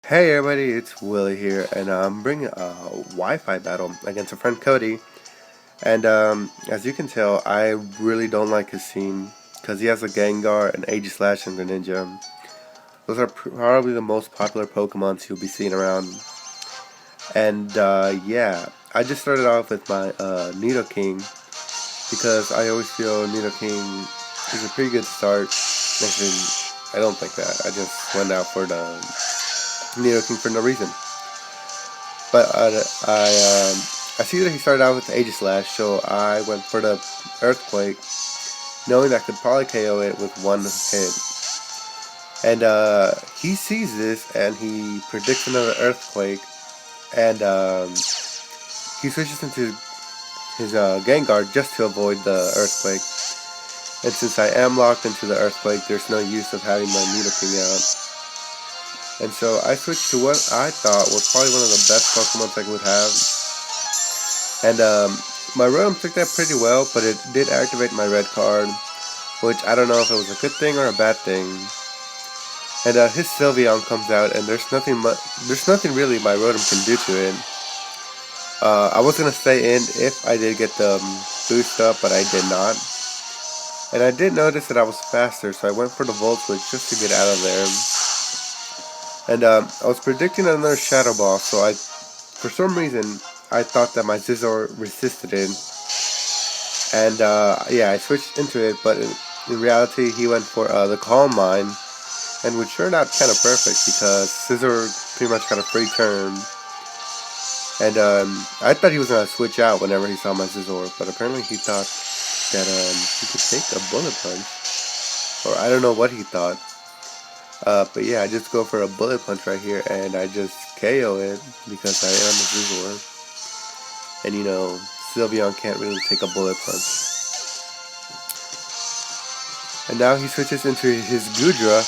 Hey everybody, it's Willy here, and I'm bringing a Wi-Fi battle against a friend Koty. And as you can tell, I really don't like his team because he has a Gengar, an Aegislash, and Greninja. Those are probably the most popular Pokemons you'll be seeing around. And yeah, I just started off with my Nidoking because I always feel Nidoking is a pretty good start. Actually, I don't think that. I just went out for the Nidoking for no reason. But I see that he started out with the Aegislash, so I went for the Earthquake, knowing that I could probably KO it with one hit. And he sees this, and he predicts another Earthquake, and he switches into his Gengar just to avoid the Earthquake. And since I am locked into the Earthquake, there's no use of having my Nidoking out. And so I switched to what I thought was probably one of the best Pokemon I would have. And my Rotom took that pretty well, but it did activate my red card, which I don't know if it was a good thing or a bad thing. And his Sylveon comes out, and there's nothing really my Rotom can do to it. I was gonna stay in if I did get the boost up, but I did not. And I did notice that I was faster, so I went for the Volt Switch just to get out of there. And I was predicting another Shadow Ball, so for some reason, I thought that my Scizor resisted it. And yeah, I switched into it, but in reality, he went for the Calm Mind, and which turned out kind of perfect because Scizor pretty much got a free turn. And I thought he was going to switch out whenever he saw my Scizor, but apparently he thought that he could take a Bullet Punch. Or I don't know what he thought. But yeah, I just go for a Bullet Punch right here, and I just KO it because I am a Scizor. And you know, Sylveon can't really take a Bullet Punch. And now he switches into his Goodra.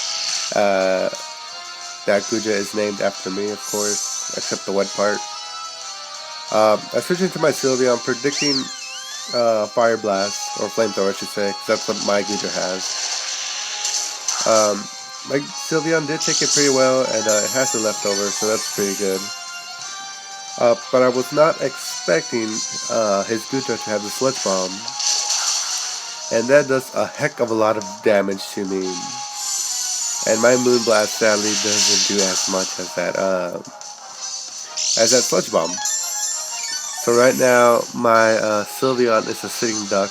That Goodra is named after me, of course, except the wet part. I switch into my Sylveon, predicting Fire Blast, or Flamethrower I should say, because that's what my Goodra has. My Sylveon did take it pretty well, and it has the leftover, so that's pretty good. But I was not expecting his Goodra to have the Sludge Bomb, and that does a heck of a lot of damage to me. And my Moonblast sadly doesn't do as much as that Sludge Bomb. So right now my Sylveon is a sitting duck,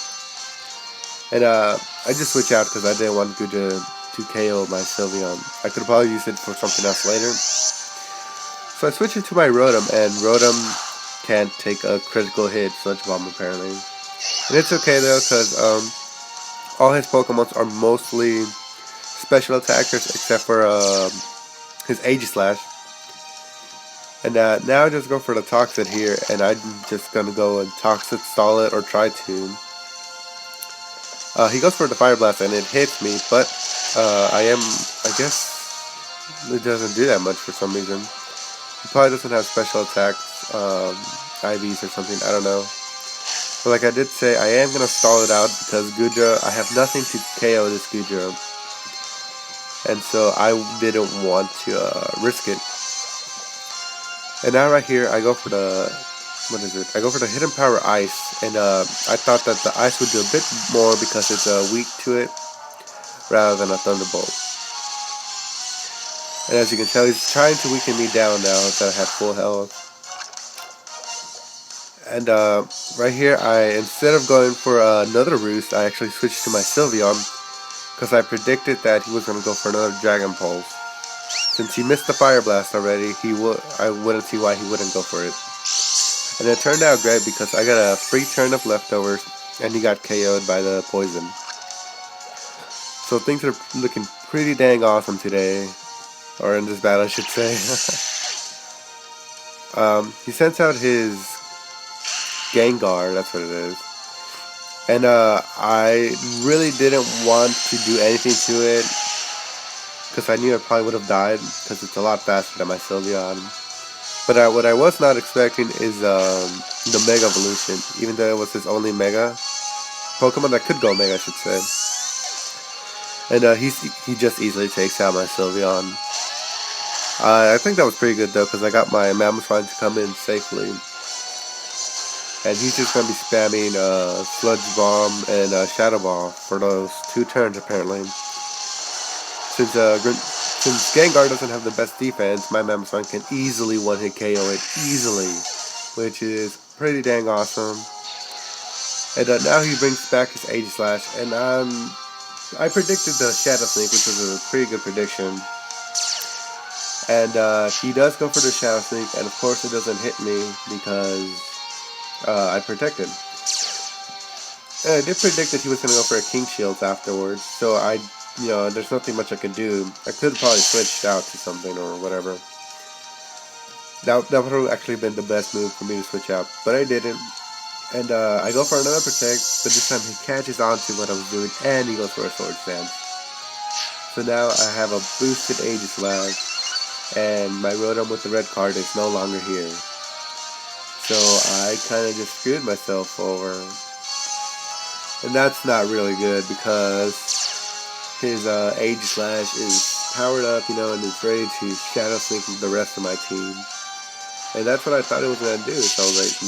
and I just switch out because I didn't want Goodra to KO my Sylveon. I could probably use it for something else later. So I switch it to my Rotom, and Rotom can't take a critical hit Sludge Bomb apparently. And it's okay though, because all his Pokemons are mostly special attackers except for his Aegislash. And now I just go for the Toxic here, and I'm just gonna go and Toxic stall it or try to. He goes for the Fire Blast and it hits me, but I guess it doesn't do that much for some reason. He probably doesn't have special attacks, IVs or something, I don't know. But like I did say, I am going to stall it out because Goodra, I have nothing to KO this Goodra. And so I didn't want to risk it. And now right here, I go for the, I go for the Hidden Power Ice, and I thought that the Ice would do a bit more because it's weak to it, rather than a Thunderbolt. And as you can tell, he's trying to weaken me down now that I have full health. And right here, instead of going for another Roost, I actually switched to my Sylveon, because I predicted that he was going to go for another Dragon Pulse. Since he missed the Fire Blast already, I wouldn't see why he wouldn't go for it. And it turned out great because I got a free turn of leftovers, and he got KO'd by the poison. So things are looking pretty dang awesome today, or in this battle I should say. He sends out his Gengar, that's what it is. And I really didn't want to do anything to it, because I knew I probably would have died, because it's a lot faster than my Sylveon. But what I was not expecting is the Mega Evolution, even though it was his only Mega Pokemon that could go Mega, I should say. And he just easily takes out my Sylveon. I think that was pretty good though, because I got my Mammothine to come in safely. And he's just going to be spamming Sludge Bomb and Shadow Ball for those 2 turns apparently. Since Gengar doesn't have the best defense, my Mammothine can easily one-hit KO it, easily. Which is pretty dang awesome. And now he brings back his Aegislash, and I predicted the Shadow Sneak, which was a pretty good prediction. And he does go for the Shadow Sneak, and of course it doesn't hit me because I protected. And I did predict that he was going to go for a King Shield afterwards, so there's nothing much I could do. I could have probably switched out to something or whatever. That would have actually been the best move for me to switch out, but I didn't. And I go for another Protect, but this time he catches on to what I was doing, and he goes for a Swords Dance. So now I have a boosted Aegislash, and my Rotom with the red card is no longer here. So I kind of just screwed myself over. And that's not really good, because his Aegislash is powered up, and is ready to Shadow Sneak the rest of my team. And that's what I thought it was going to do, so I was like,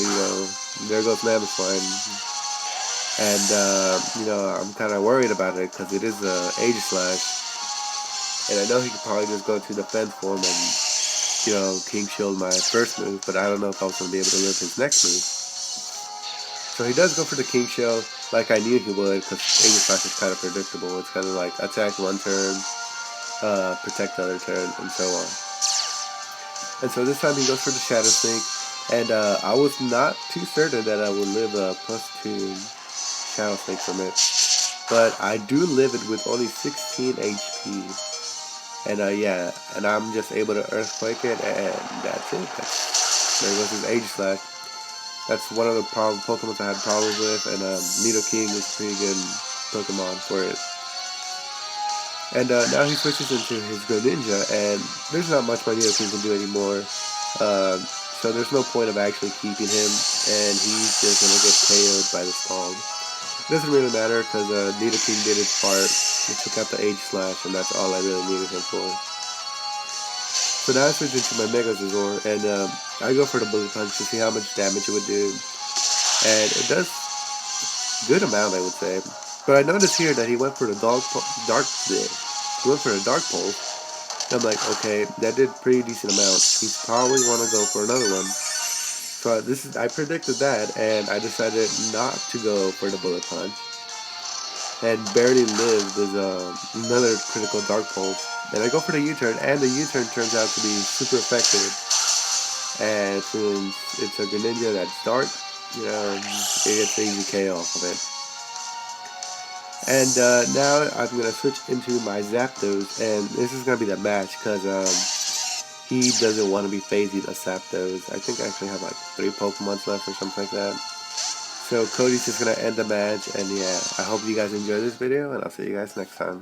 there goes Mammothine. And, I'm kind of worried about it, because it is Aegislash. And I know he could probably just go to defense form and, King Shield my first move, but I don't know if I was going to be able to live his next move. So he does go for the King Shield, like I knew he would, because Aegislash is kind of predictable. It's kind of like attack one turn, protect the other turn, and so on. And so this time he goes for the Shadow Sneak, and I was not too certain that I would live a +2 Shadow Sneak from it. But I do live it with only 16 HP. And and I'm just able to Earthquake it, and that's it. There goes his Aegislash. That's one of the Pokemon I had problems with, and Nidoking is a pretty good Pokemon for it. And now he switches into his Greninja, and there's not much my Nidoking can do anymore. So there's no point of actually keeping him, and he's just going to get KO'd by the Scald. It doesn't really matter, because Nidoking did its part. He took out the Aegislash, and that's all I really needed him for. So now I switch into my Megazord, and I go for the Bullet Punch to see how much damage it would do. And it does a good amount, I would say. But I noticed here that he went for the Dark Pulse. I'm like, okay, that did pretty decent amount. He's probably want to go for another one. So I predicted that, and I decided not to go for the Bullet Punch. And barely lived is another critical Dark Pulse. And I go for the U-turn, and the U-turn turns out to be super effective. And since it's a Greninja that's dark, it gets an easy KO off of it. And now I'm going to switch into my Zapdos, and this is going to be the match, because he doesn't want to be phasing a Zapdos. I think I actually have like 3 Pokemon left or something like that. So Koty's just going to end the match, and yeah, I hope you guys enjoyed this video, and I'll see you guys next time.